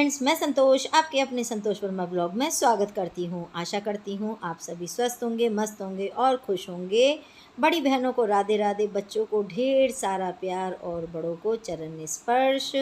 Friends, मैं संतोष आपके अपने संतोष वर्मा ब्लॉग में स्वागत करती हूँ। आशा करती हूँ आप सभी स्वस्थ होंगे, मस्त होंगे और खुश होंगे। बड़ी बहनों को राधे राधे, बच्चों को ढेर सारा प्यार और बड़ों को चरण स्पर्श।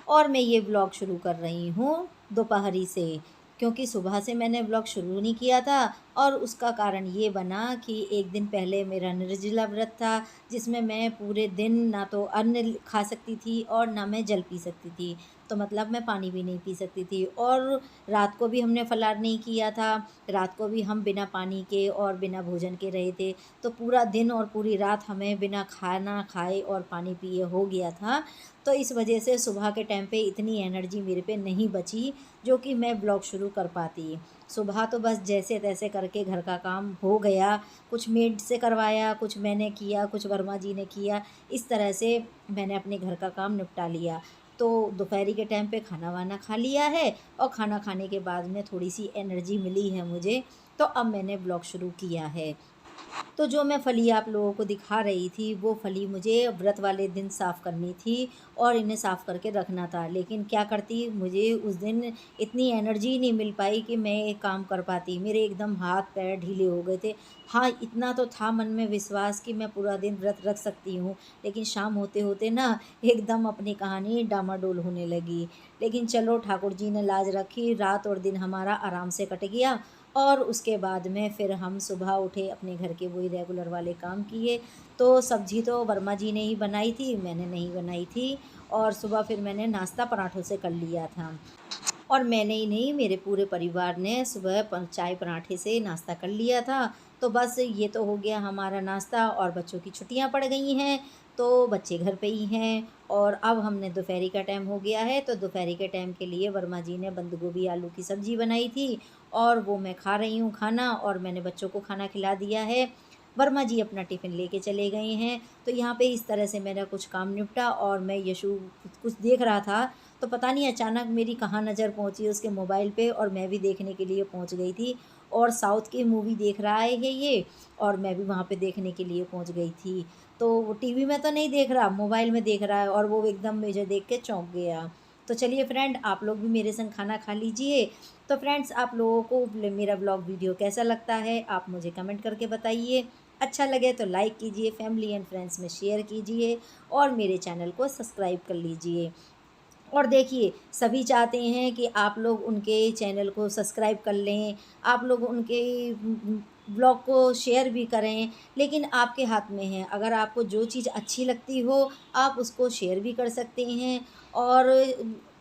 और मैं ये ब्लॉग शुरू कर रही हूँ दोपहरी से, क्योंकि सुबह से मैंने ब्लॉग शुरू नहीं किया था। और उसका कारण ये बना कि एक दिन पहले मेरा निर्जला व्रत था, जिसमें मैं पूरे दिन ना तो अन्न खा सकती थी और ना मैं जल पी सकती थी। तो मतलब मैं पानी भी नहीं पी सकती थी। और रात को भी हमने फलाहार नहीं किया था। रात को भी हम बिना पानी के और बिना भोजन के रहे थे। तो पूरा दिन और पूरी रात हमें बिना खाना खाए और पानी पिए हो गया था। तो इस वजह से सुबह के टाइम पे इतनी एनर्जी मेरे पे नहीं बची जो कि मैं ब्लॉग शुरू कर पाती। सुबह तो बस जैसे तैसे करके घर का काम हो गया, कुछ मेड से करवाया, कुछ मैंने किया, कुछ वर्मा जी ने किया। इस तरह से मैंने अपने घर का काम निपटा लिया। तो दोपहरी के टाइम पे खाना वाना खा लिया है और खाना खाने के बाद में थोड़ी सी एनर्जी मिली है मुझे, तो अब मैंने ब्लॉग शुरू किया है। तो जो मैं फली आप लोगों को दिखा रही थी, वो फली मुझे व्रत वाले दिन साफ़ करनी थी और इन्हें साफ़ करके रखना था। लेकिन क्या करती, मुझे उस दिन इतनी एनर्जी नहीं मिल पाई कि मैं ये काम कर पाती। मेरे एकदम हाथ पैर ढीले हो गए थे। हाँ, इतना तो था मन में विश्वास कि मैं पूरा दिन व्रत रख सकती हूँ, लेकिन शाम होते होते ना एकदम अपनी कहानी डामाडोल होने लगी। लेकिन चलो, ठाकुर जी ने लाज रखी, रात और दिन हमारा आराम से कट गया। और उसके बाद में फिर हम सुबह उठे, अपने घर के वही रेगुलर वाले काम किए। तो सब्ज़ी तो वर्मा जी ने ही बनाई थी, मैंने नहीं बनाई थी। और सुबह फिर मैंने नाश्ता पराठों से कर लिया था। और मैंने ही नहीं, मेरे पूरे परिवार ने सुबह चाय पराठे से नाश्ता कर लिया था। तो बस ये तो हो गया हमारा नाश्ता। और बच्चों की छुट्टियां पड़ गई हैं, तो बच्चे घर पे ही हैं। और अब हमने दोपहरी का टाइम हो गया है, तो दोपहरी के टाइम के लिए वर्मा जी ने बंद गोभी आलू की सब्ज़ी बनाई थी और वो मैं खा रही हूँ खाना। और मैंने बच्चों को खाना खिला दिया है। वर्मा जी अपना टिफ़िन लेके चले गए हैं। तो यहाँ पे इस तरह से मेरा कुछ काम निपटा और मैं यशु कुछ देख रहा था। तो पता नहीं अचानक मेरी कहाँ नज़र पहुँची उसके मोबाइल पे, और मैं भी देखने के लिए पहुँच गई थी। और साउथ की मूवी देख रहा है ये, और मैं भी वहाँ पे देखने के लिए पहुँच गई थी। तो वो टीवी में तो नहीं देख रहा, मोबाइल में देख रहा है, और वो एकदम मुझे देख के चौंक गया। तो चलिए फ्रेंड, आप लोग भी मेरे संग खाना खा लीजिए। तो फ्रेंड्स, आप लोगों को मेरा ब्लॉग वीडियो कैसा लगता है, आप मुझे कमेंट करके बताइए। अच्छा लगे तो लाइक कीजिए, फैमिली एंड फ्रेंड्स में शेयर कीजिए और मेरे चैनल को सब्सक्राइब कर लीजिए। और देखिए, सभी चाहते हैं कि आप लोग उनके चैनल को सब्सक्राइब कर लें, आप लोग उनके ब्लॉग को शेयर भी करें। लेकिन आपके हाथ में है, अगर आपको जो चीज़ अच्छी लगती हो, आप उसको शेयर भी कर सकते हैं और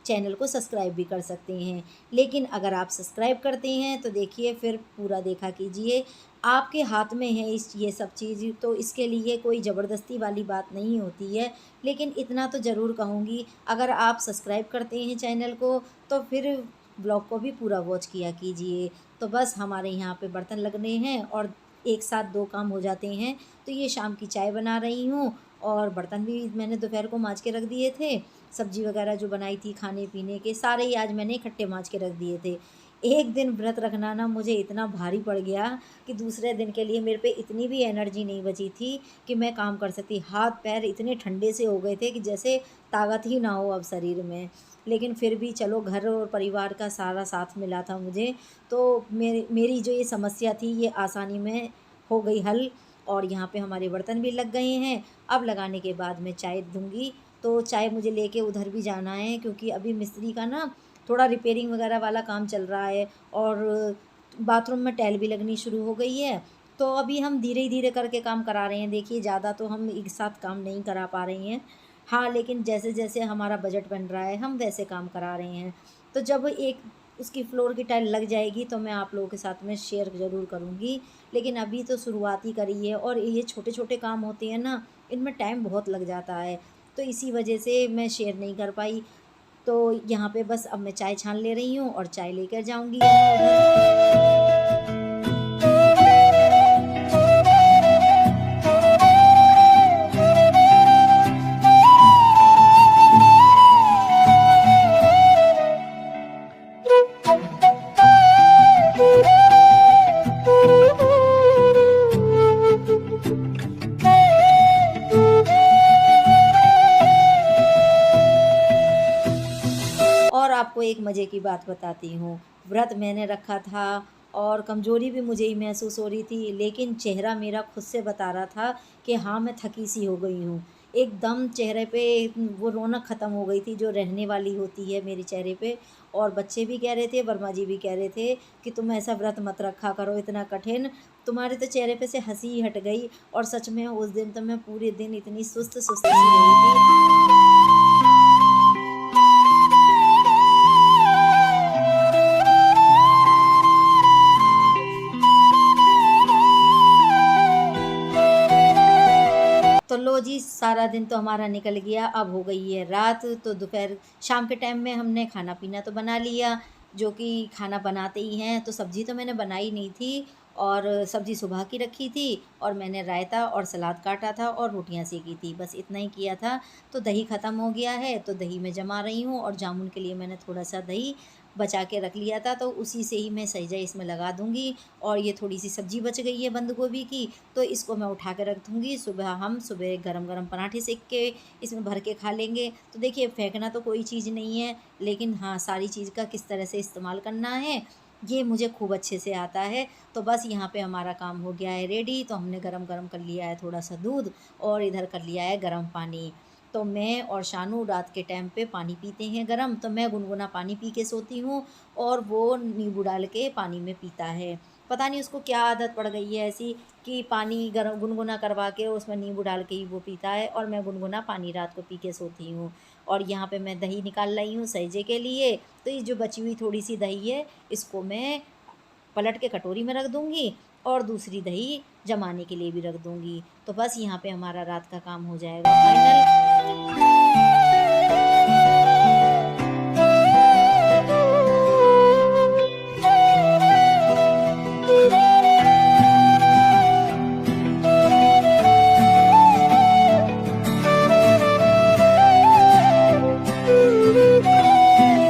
चैनल को सब्सक्राइब भी कर सकते हैं। लेकिन अगर आप सब्सक्राइब करते हैं तो देखिए, फिर पूरा देखा कीजिए। आपके हाथ में है ये सब चीज़, तो इसके लिए कोई ज़बरदस्ती वाली बात नहीं होती है। लेकिन इतना तो ज़रूर कहूँगी, अगर आप सब्सक्राइब करते हैं चैनल को, तो फिर ब्लॉग को भी पूरा वॉच किया कीजिए। तो बस हमारे यहाँ पे बर्तन लगने हैं और एक साथ दो काम हो जाते हैं। तो ये शाम की चाय बना रही हूँ और बर्तन भी मैंने दोपहर को मांज के रख दिए थे। सब्ज़ी वगैरह जो बनाई थी खाने पीने के, सारे ही आज मैंने इकट्ठे मांज के रख दिए थे। एक दिन व्रत रखना ना मुझे इतना भारी पड़ गया कि दूसरे दिन के लिए मेरे पे इतनी भी एनर्जी नहीं बची थी कि मैं काम कर सकती। हाथ पैर इतने ठंडे से हो गए थे कि जैसे ताकत ही ना हो अब शरीर में। लेकिन फिर भी चलो, घर और परिवार का सारा साथ मिला था मुझे। तो मेरी जो ये समस्या थी, ये आसानी में हो गई हल। और यहाँ पे हमारे बर्तन भी लग गए हैं। अब लगाने के बाद मैं चाय दूँगी। तो चाय मुझे लेके उधर भी जाना है, क्योंकि अभी मिस्त्री का ना थोड़ा रिपेयरिंग वगैरह वाला काम चल रहा है। और बाथरूम में टाइल भी लगनी शुरू हो गई है। तो अभी हम धीरे धीरे करके काम करा रहे हैं। देखिए, ज़्यादा तो हम एक साथ काम नहीं करा पा रहे हैं। हाँ, लेकिन जैसे जैसे हमारा बजट बन रहा है, हम वैसे काम करा रहे हैं। तो जब एक उसकी फ्लोर की टाइल लग जाएगी तो मैं आप लोगों के साथ में शेयर ज़रूर करूँगी। लेकिन अभी तो शुरुआत ही करी है, और ये छोटे छोटे काम होते हैं ना, इनमें टाइम बहुत लग जाता है। तो इसी वजह से मैं शेयर नहीं कर पाई। तो यहाँ पे बस अब मैं चाय छान ले रही हूँ और चाय लेकर जाऊँगी उधर। और आपको एक मज़े की बात बताती हूँ। व्रत मैंने रखा था और कमज़ोरी भी मुझे ही महसूस हो रही थी, लेकिन चेहरा मेरा खुद से बता रहा था कि हाँ, मैं थकी-सी हो गई हूँ। एकदम चेहरे पे वो रौनक ख़त्म हो गई थी जो रहने वाली होती है मेरे चेहरे पे। और बच्चे भी कह रहे थे, वर्मा जी भी कह रहे थे कि तुम ऐसा व्रत मत रखा करो इतना कठिन, तुम्हारे तो चेहरे पे से हँसी ही हट गई। और सच में उस दिन तो मैं पूरे दिन इतनी सुस्त-सुस्त सी रही थी। तो लो जी, सारा दिन तो हमारा निकल गया, अब हो गई है रात। तो दोपहर शाम के टाइम में हमने खाना-पीना तो बना लिया, जो कि खाना बनाते ही हैं। तो सब्ज़ी तो मैंने बनाई नहीं थी और सब्ज़ी सुबह की रखी थी और मैंने रायता और सलाद काटा था और रोटियाँ सेंकी थी, बस इतना ही किया था। तो दही ख़त्म हो गया है, तो दही मैं जमा रही हूँ और जामुन के लिए मैंने थोड़ा-सा दही बचा के रख लिया था, तो उसी से ही मैं सहेजा इसमें लगा दूँगी। और ये थोड़ी-सी सब्ज़ी बच गई है बंद गोभी की, तो इसको मैं उठा के रख दूँगी। सुबह गरम-गरम पराठे सेक के इसमें भर के खा लेंगे। तो देखिए, फेंकना तो कोई चीज़ नहीं है, लेकिन हाँ, सारी चीज़ का किस तरह से इस्तेमाल करना है, ये मुझे खूब अच्छे से आता है। तो बस यहाँ पे हमारा काम हो गया है रेडी। तो हमने गरम-गरम कर लिया है थोड़ा-सा दूध और इधर कर लिया है गरम पानी। तो मैं और शानू रात के टाइम पे पानी पीते हैं गरम, तो मैं गुनगुना पानी पी के सोती हूँ और वो नींबू डाल के पानी में पीता है। पता नहीं उसको क्या आदत पड़ गई है ऐसी कि पानी गरम गुनगुना करवा के उसमें नींबू डाल के ही वो पीता है और मैं गुनगुना पानी रात को पी के सोती हूँ। और यहाँ पे मैं दही निकाल रही हूँ सहेजे के लिए। तो ये जो बची हुई थोड़ी-सी दही है, इसको मैं पलट के कटोरी में रख दूँगी और दूसरी दही जमाने के लिए भी रख दूँगी। तो बस यहाँ पे हमारा रात का काम हो जाएगा फाइनल।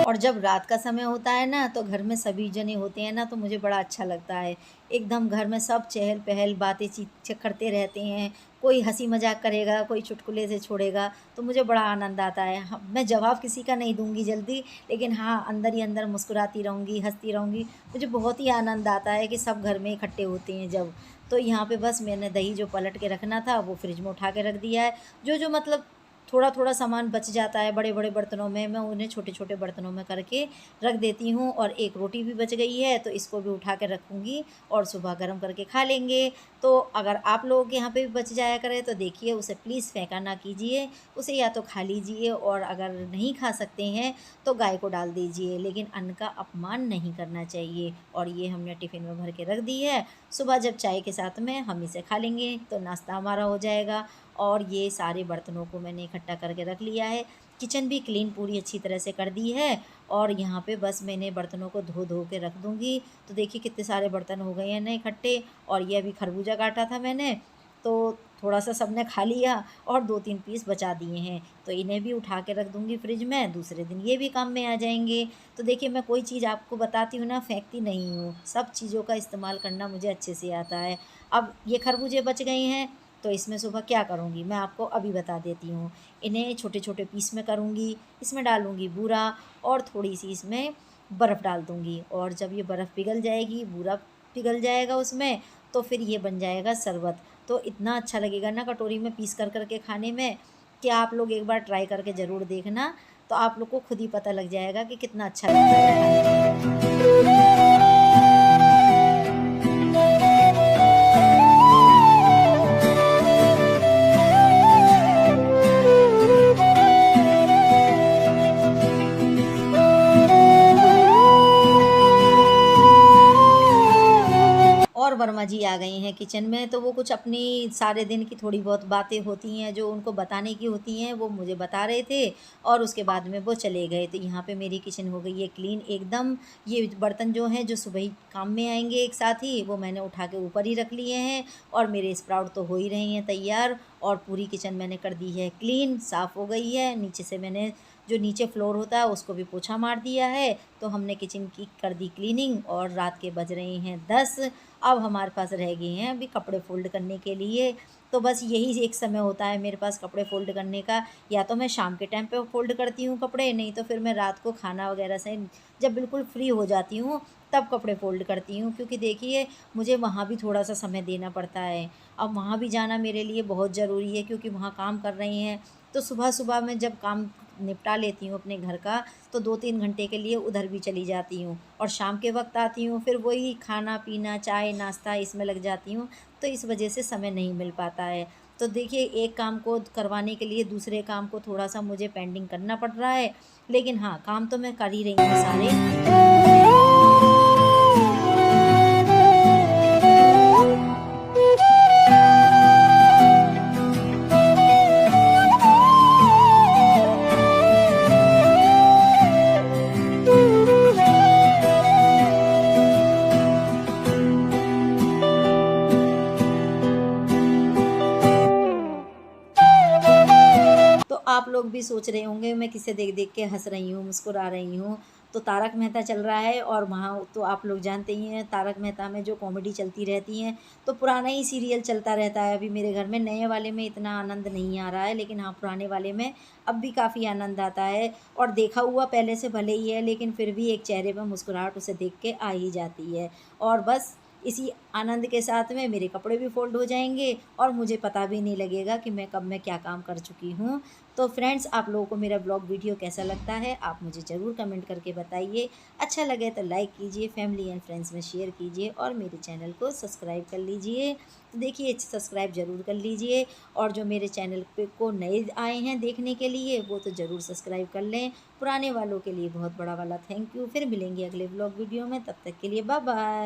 और जब रात का समय होता है ना, तो घर में सभी जने होते हैं ना, तो मुझे बड़ा अच्छा लगता है। एकदम घर में सब चहल-पहल, बातें चीत करते रहते हैं। कोई हँसी मज़ाक करेगा, कोई चुटकुले से छोड़ेगा, तो मुझे बड़ा आनंद आता है। मैं जवाब किसी का नहीं दूँगी जल्दी, लेकिन हाँ, अंदर ही अंदर मुस्कुराती रहूँगी, हँसती रहूँगी। मुझे बहुत ही आनंद आता है कि सब घर में इकट्ठे होते हैं जब। तो यहाँ पे बस मैंने दही जो पलट के रखना था, वो फ्रिज में उठा के रख दिया है। जो-जो मतलब थोड़ा-थोड़ा सामान बच जाता है बड़े-बड़े बर्तनों में, मैं उन्हें छोटे-छोटे बर्तनों में करके रख देती हूँ। और एक रोटी भी बच गई है, तो इसको भी उठा के रखूँगी और सुबह गरम करके खा लेंगे। तो अगर आप लोगों के यहाँ पे भी बच जाया करे, तो देखिए उसे प्लीज़ फेंका ना कीजिए, उसे या तो खा लीजिए और अगर नहीं खा सकते हैं, तो गाय को डाल दीजिए, लेकिन अन्न का अपमान नहीं करना चाहिए। और ये हमने टिफ़िन में भर के रख दी है, सुबह जब चाय के साथ में हम इसे खा लेंगे, तो नाश्ता हमारा हो जाएगा। और ये सारे बर्तनों को मैंने इकट्ठा करके रख लिया है। किचन भी क्लीन पूरी अच्छी तरह से कर दी है और यहाँ पे बस मैंने बर्तनों को धो-धो के रख दूँगी। तो देखिए कितने सारे बर्तन हो गए हैं ना इकट्ठे। और ये अभी खरबूजा काटा था मैंने, तो थोड़ा-सा सबने खा लिया और 2-3 पीस बचा दिए हैं। तो इन्हें भी उठा के रख दूँगी फ्रिज में, दूसरे दिन ये भी काम में आ जाएँगे। तो देखिए, मैं कोई चीज़ आपको बताती हूँ ना, फेंकती नहीं हूँ। सब चीज़ों का इस्तेमाल करना मुझे अच्छे से आता है। अब ये खरबूजे बच गए हैं, तो इसमें सुबह क्या करूँगी, मैं आपको अभी बता देती हूँ। इन्हें छोटे-छोटे पीस में करूँगी, इसमें डालूँगी बूरा और थोड़ी-सी इसमें बर्फ़ डाल दूँगी। और जब ये बर्फ़ पिघल जाएगी, बूरा पिघल जाएगा उसमें, तो फिर ये बन जाएगा शरबत। तो इतना अच्छा लगेगा ना कटोरी में पीस कर के खाने में, कि आप लोग एक बार ट्राई करके ज़रूर देखना, तो आप लोग को खुद ही पता लग जाएगा कि कितना अच्छा लगता है खाने और वर्मा जी आ गए हैं किचन में, तो वो कुछ अपनी सारे दिन की थोड़ी बहुत बातें होती हैं जो उनको बताने की होती हैं, वो मुझे बता रहे थे और उसके बाद में वो चले गए। तो यहाँ पे मेरी किचन हो गई है क्लीन एकदम। ये बर्तन जो हैं जो सुबह ही काम में आएंगे एक साथ ही, वो मैंने उठा के ऊपर ही रख लिए हैं। और मेरे स्प्राउट तो हो ही रहे हैं तैयार और पूरी किचन मैंने कर दी है क्लीन, साफ़ हो गई है। नीचे से मैंने जो नीचे फ्लोर होता है उसको भी पोछा मार दिया है। तो हमने किचन की कर दी क्लीनिंग और रात के बज रहे हैं 10। अब हमारे पास रह गए हैं अभी कपड़े फ़ोल्ड करने के लिए। तो बस यही एक समय होता है मेरे पास कपड़े फ़ोल्ड करने का, या तो मैं शाम के टाइम पे फ़ोल्ड करती हूँ कपड़े, नहीं तो फिर मैं रात को खाना वगैरह से जब बिल्कुल फ्री हो जाती हूँ तब कपड़े फ़ोल्ड करती हूँ। क्योंकि देखिए मुझे वहाँ भी थोड़ा-सा समय देना पड़ता है। अब वहाँ भी जाना मेरे लिए बहुत ज़रूरी है क्योंकि वहाँ काम कर रही हैं। तो सुबह-सुबह मैं जब काम निपटा लेती हूँ अपने घर का, तो 2-3 घंटे के लिए उधर भी चली जाती हूँ और शाम के वक़्त आती हूँ, फिर वही खाना-पीना, चाय-नाश्ता इसमें लग जाती हूँ, तो इस वजह से समय नहीं मिल पाता है। तो देखिए एक काम को करवाने के लिए दूसरे काम को थोड़ा-सा मुझे पेंडिंग करना पड़ रहा है, लेकिन हाँ, काम तो मैं कर ही रही हूँ सारे। तो आप लोग भी सोच रहे होंगे मैं किसे देख-देख के हँस रही हूँ, मुस्कुरा रही हूँ। तो तारक मेहता चल रहा है और वहाँ तो आप लोग जानते ही हैं तारक मेहता में जो कॉमेडी चलती रहती है, तो पुराना ही सीरियल चलता रहता है अभी मेरे घर में। नए वाले में इतना आनंद नहीं आ रहा है, लेकिन हाँ, पुराने वाले में अब भी काफ़ी आनंद आता है और देखा हुआ पहले से भले ही है, लेकिन फिर भी एक चेहरे पे मुस्कुराहट उसे देख के आ ही जाती है। और बस इसी आनंद के साथ में मेरे कपड़े भी फ़ोल्ड हो जाएँगे और मुझे पता भी नहीं लगेगा कि मैं कब मैं क्या काम कर चुकी हूँ। तो फ्रेंड्स, आप लोगों को मेरा ब्लॉग वीडियो कैसा लगता है आप मुझे ज़रूर कमेंट करके बताइए। अच्छा लगे तो लाइक कीजिए, फैमिली एंड फ्रेंड्स में शेयर कीजिए और मेरे चैनल को सब्सक्राइब कर लीजिए। तो देखिए सब्सक्राइब ज़रूर कर लीजिए और जो मेरे चैनल पे को नए आए हैं देखने के लिए वो तो ज़रूर सब्सक्राइब कर लें। पुराने वालों के लिए बहुत बड़ा वाला थैंक यू। फिर मिलेंगे अगले ब्लॉग वीडियो में, तब तक के लिए बाय बाय।